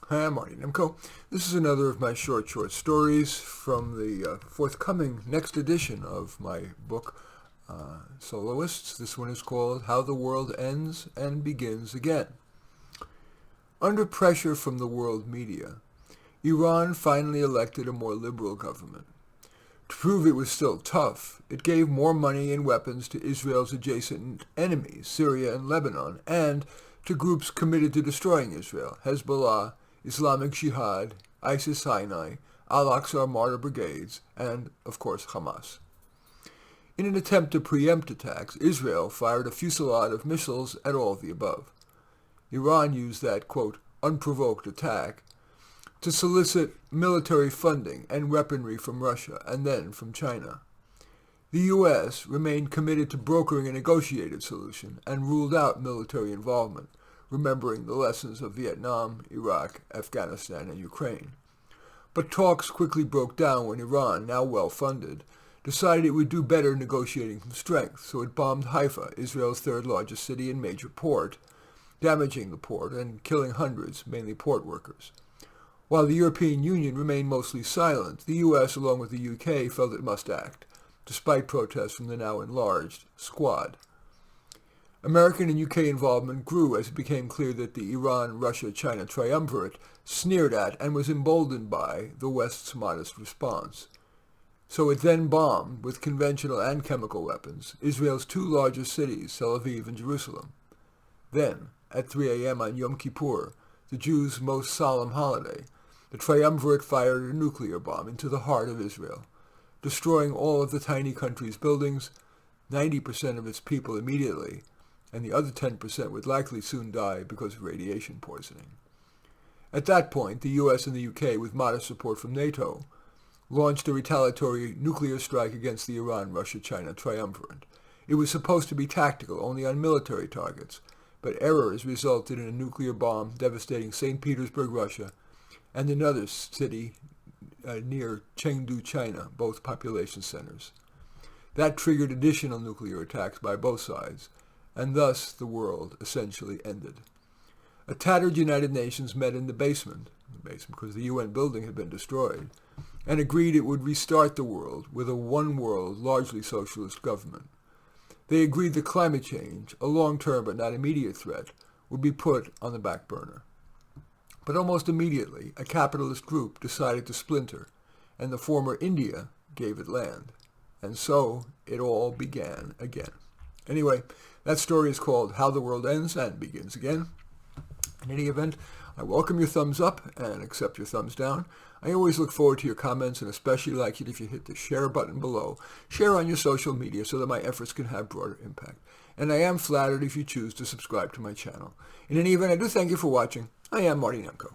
Hi, I'm Marty Nemko. This is another of my short stories from the forthcoming next edition of my book, Soloists. This one is called How the World Ends and Begins Again. Under pressure from the world media, Iran finally elected a more liberal government. To prove it was still tough, it gave more money and weapons to Israel's adjacent enemies, Syria and Lebanon, and to groups committed to destroying Israel, Hezbollah, Islamic Jihad, ISIS-Sinai, Al-Aqsa Martyr Brigades, and, of course, Hamas. In an attempt to preempt attacks, Israel fired a fusillade of missiles at all of the above. Iran used that, quote, unprovoked attack to solicit military funding and weaponry from Russia and then from China. The U.S. remained committed to brokering a negotiated solution and ruled out military involvement, remembering the lessons of Vietnam, Iraq, Afghanistan, and Ukraine. But talks quickly broke down when Iran, now well-funded, decided it would do better negotiating from strength, so it bombed Haifa, Israel's third-largest city and major port, damaging the port and killing hundreds, mainly port workers. While the European Union remained mostly silent, the U.S., along with the UK, felt it must act, despite protests from the now enlarged Squad. American and UK involvement grew as it became clear that the Iran-Russia-China triumvirate sneered at and was emboldened by the West's modest response. So it then bombed, with conventional and chemical weapons, Israel's two largest cities, Tel Aviv and Jerusalem. Then, at 3 a.m. on Yom Kippur, the Jews' most solemn holiday, the triumvirate fired a nuclear bomb into the heart of Israel, destroying all of the tiny country's buildings, 90% of its people immediately, and the other 10% would likely soon die because of radiation poisoning. At that point, the U.S. and the UK, with modest support from NATO, launched a retaliatory nuclear strike against the Iran-Russia-China triumvirate. It was supposed to be tactical, only on military targets, but errors resulted in a nuclear bomb devastating St. Petersburg, Russia, and another city near Chengdu, China, both population centers. That triggered additional nuclear attacks by both sides, and thus the world essentially ended. A tattered United Nations met in the basement because the UN building had been destroyed, and agreed it would restart the world with a one-world, largely socialist government. They agreed that climate change, a long-term but not immediate threat, would be put on the back burner. But almost immediately, a capitalist group decided to splinter, and the former India gave it land. And so it all began again. Anyway, that story is called How the World Ends and Begins Again. In any event, I welcome your thumbs up and accept your thumbs down. I always look forward to your comments and especially like it if you hit the share button below. Share on your social media so that my efforts can have broader impact. And I am flattered if you choose to subscribe to my channel. In any event, I do thank you for watching. I am Marty Nemko.